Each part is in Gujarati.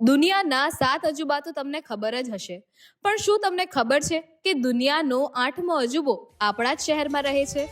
દુનિયાના 7 અજુબા તો તમને ખબર જ હશે, પણ શું તમને ખબર છે કે દુનિયાનો 8મો અજુબો આપણા જ શહેરમાં રહે છે?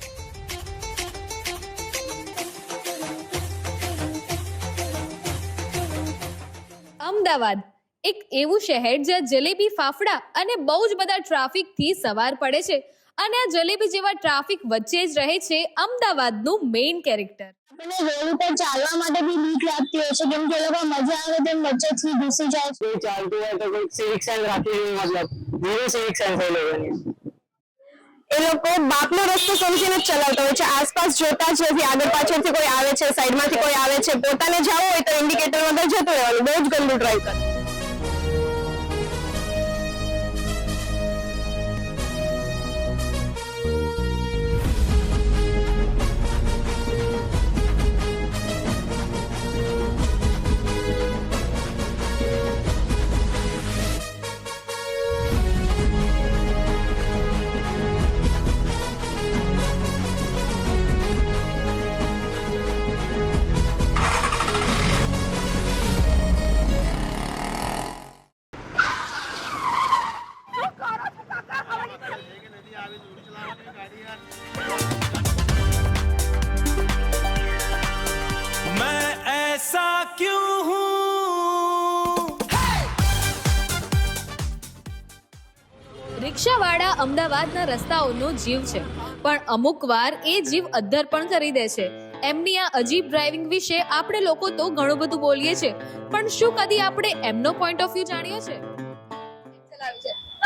અમદાવાદ એક એવું શહેર જ્યાં જલેબી ફાફડા અને બહુ જ બધા ટ્રાફિકથી સવાર પડે છે, અને આ જલેબી જેવા ટ્રાફિક વચ્ચે જ રહે છે અમદાવાદનું મેઇન કેરેક્ટર. રોડ ઉપર ચાલવા માટે બી બીક લાગતી હોય છે, કેમ કે એ લોકો મજા આવે તેમ વચ્ચેથી ઘૂસી જાય છે. ચાલતું હોય તો કોઈ સિવિક સેન્સ રાખી મતલબ ઝીરો સિવિક સેન્સ એ લોકોની. એ લોકો બાપનો રસ્તો સમજીને જ ચલાવતા હોય છે, આસપાસ જોતા જ નથી. આગળ પાછળથી કોઈ આવે છે, સાઈડમાંથી કોઈ આવે છે, પોતાને જવું હોય તો ઇન્ડિકેટર વગર જતું રહેવાનું. બહુ જ ગંદુ ડ્રાઈવ કરે. રિક્ષાવાળા અમદાવાદના રસ્તાઓનો જીવ છે, પણ અમુક વાર એ જીવ અદ્ધર પણ કરી દે છે. એમની આ અજીબ ડ્રાઇવિંગ વિશે આપણે લોકો તો ઘણું બધું બોલીએ છીએ, પણ શું કદી આપણે એમનો પોઈન્ટ ઓફ વ્યૂ જાણ્યો છે?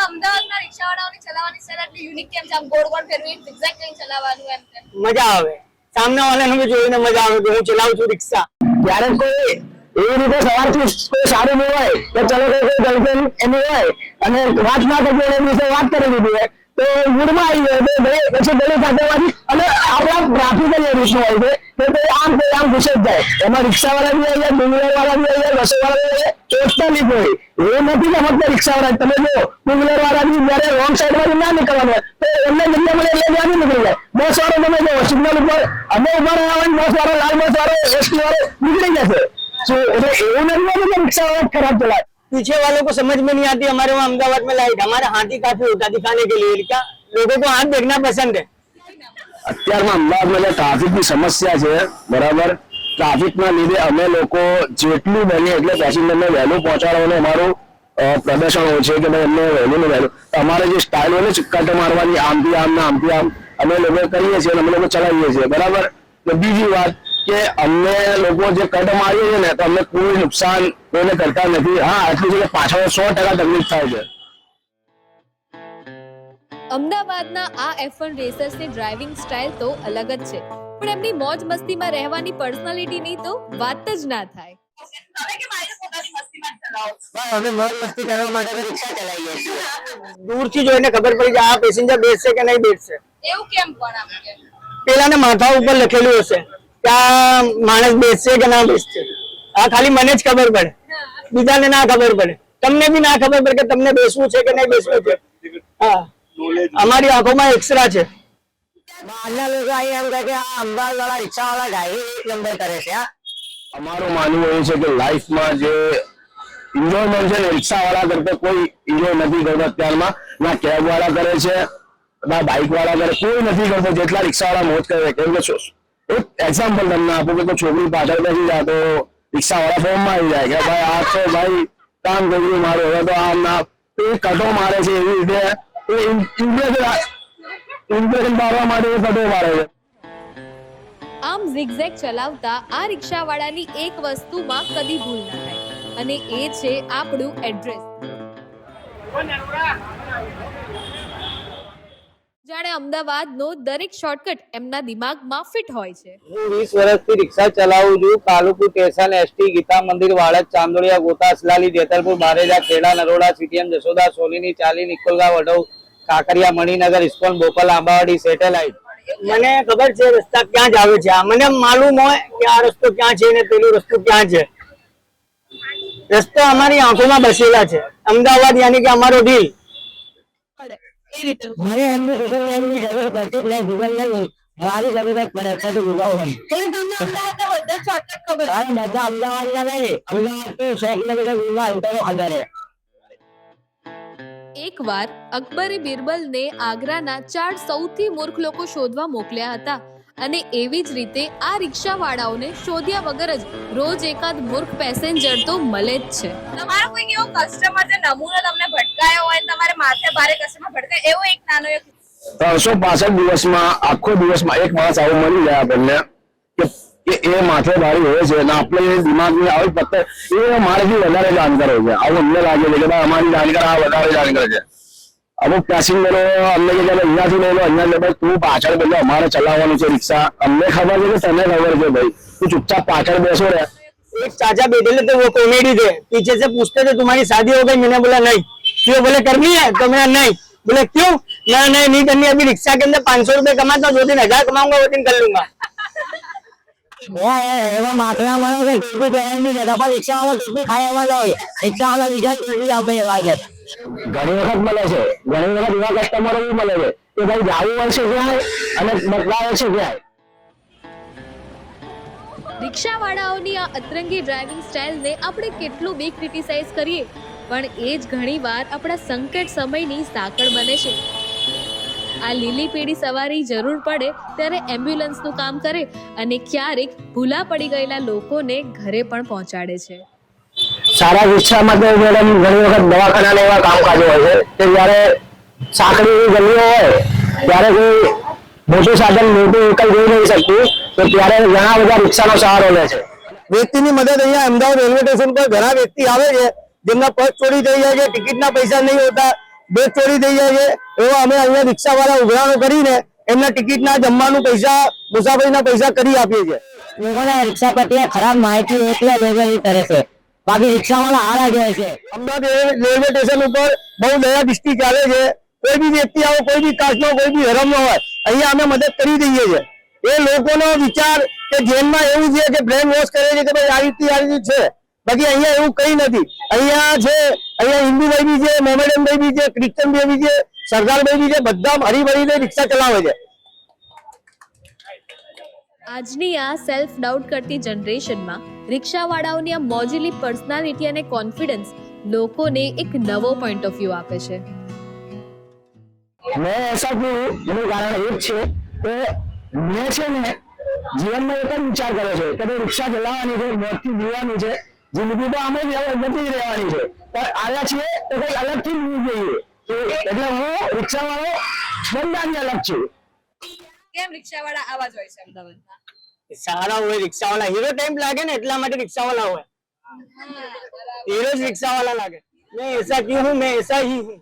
અમદાવાદના રિક્ષાવાળાઓની ચલાવવાની સ્ટાઇલ આટલી યુનિક કેમ છે? આમ ગોળ ગોળ ફેરવી zigzag લઈને ચલાવવાનું એમ તેમ. મજા આવે, સામે વાળાને બી જોઈને મજા આવે કે હું ચલાવું છું રિક્ષા. ત્યારે કોઈ એવી રીતે સવારથી કોઈ સારું નહીં હોય તો ચલો કોઈ ગર્લફ્રેન્ડ એની હોય અને વાત ના કરી એની વિશે વાત કરી દીધી હોય તો મૂડમાં આવી જાય તો ભાઈ પછી ગલી ખાતેમાંથી અને આપણા ટ્રાફિક જ એ રીતનું હોય છે તો આમ ઘૂસે જ જાય. એમાં રિક્ષાવાળા બી આવી જાય, ટુ વ્હીલર વાળા બી આવી જાય, બસોવાળા બી આવી જાય. ટોટલી કોઈ એવું નથી કે ફક્ત રિક્ષાવાળા. તમે જો ટુ વ્હીલર વાળા બી જયારે રોંગ સાઈડ માંથી ના નીકળવાનું હોય તો એમને જગ્યા મળે એટલે ત્યાંથી નીકળી જાય. બસ વાળો તમે જો સિગ્નલ ઉપર અમે ઉભા રહ્યા હોય, બસ વાળો લાલ બસ વાળો એસટી વાળો નીકળી જશે. એટલે એવું નથી कि रिक्शा वाला खराब चला. पीछे वालों को समझ में नहीं आती. हमारे वहाँ अहमदाबाद में लाइट हमारे हाथी काफी होता दिखाने के लिए. क्या लोगों को हाथ देखना पसंद है. અત્યારમાં અમદાવાદમાં ટ્રાફિકની સમસ્યા છે, બરાબર. ટ્રાફિકના લીધે અમે લોકો જેટલું બને એટલે પેસેન્જરને વહેલું પહોંચાડવાનું અમારું પ્રદર્શન હોય છે કે ભાઈ એમને વહેલું ને વહેલું. અમારે જે સ્ટાઇલ હોય ને ચક્કર મારવાની આમથી આમ ને આમથી આમ અમે લોકો કરીએ છીએ, અમે લોકો ચલાવીએ છીએ, બરાબર. તો બીજી વાત કે અમને લોકો જે કટ મારીએ છીએ ને તો અમને કોઈ નુકસાન કોઈને કરતા નથી. હા, આટલી જગ્યાએ પાછળ 100% તકલીફ થાય છે. અમદાવાદના આ F1 રેસર્સની ડ્રાઇવિંગ સ્ટાઇલ તો અલગ જ છે, પણ એમની મોજ મસ્તીમાં રહેવાની પર્સનાલિટીની તો વાત જ ના થાય. અમે મોજ મસ્તી કરવા માટે રિક્ષા ચલાવીએ છીએ. દૂરથી જોઈને ખબર પડી જાય આ પેસેન્જર બેસશે કે નહીં બેસશે. એવું કેમ પણ આમ કે પેલાને માથા ઉપર લખેલું હશે કે આ માણસ બેસશે કે ના બેસશે. આ ખાલી મને જ ખબર પડે, બીજાને ના ખબર પડે, તમને બી ના ખબર પડે કે તમને બેસવું છે કે નહીં બેસવું છે. હા, અમારી આંખોમાં એક્સરા છે. બહારના લોકો અહીં એમ કહે કે આ અમદાવાદ વાળા રિક્ષા વાળા ગાડી એક નંબર કરે છે. અમારું માનવું એ છે કે લાઈફમાં જે એન્જોયમેન્ટ છે ને રિક્ષા વાળા કરતા કોઈ એન્જોય નથી કરતો અત્યારમાં. ના કેબ વાળા કરે છે, ના બાઇક વાળા કરે, કોઈ નથી કરતો જેટલા રિક્ષા વાળા મોજ કરે. કેમ કે એક એક્ઝામ્પલ તમને આપું કે છોકરી પાછળ બેસી જાય તો રિક્ષા વાળા ફોર્મમાં આવી જાય કે ભાઈ આ તો ભાઈ કામ કર્યું મારું, હવે તો આમ ના કટો મારે છે. એવી રીતે ઇમ્પ્રેશન પાડવા માટે કટો મારે છે. આમ ઝિગઝેગ ચલાવતા આ રિક્ષાવાળાની એક વસ્તુમાં કદી ભૂલ ના થાય, અને એ છે આપણું એડ્રેસ. જાણે અમદાવાદનો દરેક શોર્ટકટ એમના દિમાગમાં ફિટ હોય છે. હું 20 વર્ષથી રિક્ષા ચલાવું છું. કાલુપુર સ્ટેશન, એસટી, ગીતા મંદિર, વાડજ, ચાંદોડિયા, ગોતા, અસલાલી, જેતલપુર, બારેજા, ખેડા, નરોડા, સીટીએમ, જશોદા, સોલીની, ચાલી, નિકોલગાંવ, વડોદ, કાંકરિયા, મણિનગર, ઇસ્કોન, બોપલ, આંબાવાડી, સેટેલાઇટ. મને ખબર છે રસ્તા ક્યાં જ આવે છે. મને માલુમ હોય કે આ રસ્તો ક્યાં છે ને પેલું રસ્તો ક્યાં છે. રસ્તો અમારી આંખોમાં બસેલા છે. અમદાવાદ યાની કે અમારો દિલ. એ રીતે મને એમની જરૂર પડતી ગૂગલ નહીં हमारी जब तक पढ़ता तो होगा हम પણ તમને અમદાવાદના બધા શોર્ટકટ ખબર अरे बता अहमदाबाद का नहीं अहमदाबाद तो 100 किलोमीटर दूर है तो अंदर है એકવાર અકબરે બિરબલને આગ્રાના 4 સૌથી મૂર્ખ લોકો શોધવા મોકલ્યા હતા અને એવી જ રીતે આ રિક્ષાવાળાઓને શોધ્યા વગર જ રોજ એકાદ મૂર્ખ પેસેન્જર તો મળે જ છે. તમારો કોઈ એવો કસ્ટમર જે નમૂનો તમને ભટકાયો હોય અને તમારે માથે ભારે કસ્ટમર ભટકાય એવો એક નાનો એક 365 દિવસમાં આખો દિવસમાં એક માણસ આવો મળી જાય આપણને કે એ માથે ભારી હોય છે અને આપણે દિમાગની આવી પત્તર એ મારાથી વધારે જાણકાર હોય છે. આવું અમને લાગે છે કે ભાઈ અમારી જાણકાર આ વધારે જાણકાર છે. અમુક પેસેન્જરો અમને કે અહીંયાથી લઈ લો અહીંયા લે ભાઈ તું પાછળ બેસો અમારે ચલાવવાનું છે રિક્ષા. અમને ખબર છે કે તને ખબર છે ભાઈ તું ચुपचाप पाछड़ बैसो रे. एक चाचा बैठे थे वो कॉमेडी थे पीछे से पूछते थे तुम्हारी शादी हो गई मैंने बोला नहीं क्यों बोले करनी है तो मैं नहीं बोले क्यों नहीं करनी अभी रिक्शा के अंदर 500 रुपए कमाता हूँ 2-3 हजार कमाऊंगा वो दिन कर लूंगा એવા માથા મારો કે કોઈ પહેર નહીં દેતા પણ રિક્ષા વાળો કોઈ ખાયા વાળો હોય રિક્ષા વાળા બીજા કોઈ આપણે વાગે ઘણી વખત મળે છે ઘણી વખત એવા કસ્ટમરો બી મળે છે કે ભાઈ જાવું વર્ષે જાય અને બદલાવે છે જાય. રિક્ષાવાળાઓની આ અતરંગી ડ્રાઇવિંગ સ્ટાઇલને આપણે કેટલું બી ક્રિટિસાઇઝ કરીએ પણ એ જ ઘણીવાર આપણા સંકટ સમયની સાંકળ બને છે. આ લીલી પીળી સવારી જરૂર પડે ત્યારે એમ્બ્યુલન્સનું કામ કરે અને ક્યારેક ભૂલા પડી ગયેલા લોકોને ઘરે પણ પહોંચાડે છે. સારા રિક્ષામાં તો મેડમ ઘણી વખત દવાખાના એવા કામકાજો હોય છે કે જયારે સાંકડી ગલીઓ હોય ત્યારે કોઈ મોટું સાધન મોટું વ્હીકલ જઈ નહીં શકતું તો ત્યારે ઘણા બધા રિક્ષાનો સહારો લે છે. વ્યક્તિની મદદ અહીંયા અમદાવાદ રેલવે સ્ટેશન પર ઘણા વ્યક્તિ આવે છે જેમના પર્સ ચોરી થઈ જાય છે ટિકિટના પૈસા નહીં હોતા બેગ ચોરી થઈ જાય છે એવા અમે અહીંયા રિક્ષાવાળા ઉઘરાણો કરીને એમના ટિકિટના જમવાનું પૈસા મુસાફરીના પૈસા કરી આપીએ છીએ. લોકોને રિક્ષા પ્રત્યે ખરાબ માહિતી એટલે લેવલ કરે છે બાકી રિક્ષાવાળા હારા જાય છે. અમદાવાદ રેલવે સ્ટેશન ઉપર બહુ દયા દૃષ્ટિ ચાલે છે. કોઈ બી વ્યક્તિ આવો કોઈ બી કાસ્ટનો કોઈ બી ધર્મનો હોય અહીંયા અમે મદદ કરી દઈએ છીએ. એ લોકોનો વિચાર કે જેલમાં એવું છે કે બ્રેન વોશ કરે છે કે ભાઈ આ રીતે છે બાકી અહીંયા એવું કઈ નથી. અહીંયા છે અહીંયા હિન્દુભાઈ બી છે મોમેડનભાઈ બી છે ક્રિશ્ચનભાઈ બી છે સરદારભાઈ બી છે બધા હરીભરીને રિક્ષા ચલાવે છે. આજની આ સેલ્ફ ડાઉટ કરતી જનરેશનમાં રિક્ષાવાળાઓની આ મોજીલી પર્સનાલિટી અને કોન્ફિડન્સ લોકોને એક નવો પોઈન્ટ ઓફ વ્યૂ આપે છે. मैं ऐसा क्यों એનું કારણ એ જ છે કે મેં છે ને જીવનમાં એક જ વિચાર કર્યો છે કે ભાઈ રિક્ષા ચલાવવાની છે મોતથી જીવવાની છે જિંદગી તો આમે નથી જ રહેવાની છે પણ આવ્યા છીએ તો કંઈક અલગથી જીવવું જોઈએ એટલે હું રિક્ષાવાળો બંધાની અલગ છું. કેમ રિક્ષાવાળા આવા જ હોય છે અમદાવાદમાં? સારા હોય રિક્ષાવાળા હીરો ટાઈમ લાગે ને એટલા માટે રિક્ષાવાળા હોય हीरो रिक्शा वाला लागे मैं ऐसा क्यों हूँ मैं ऐसा ही हूँ.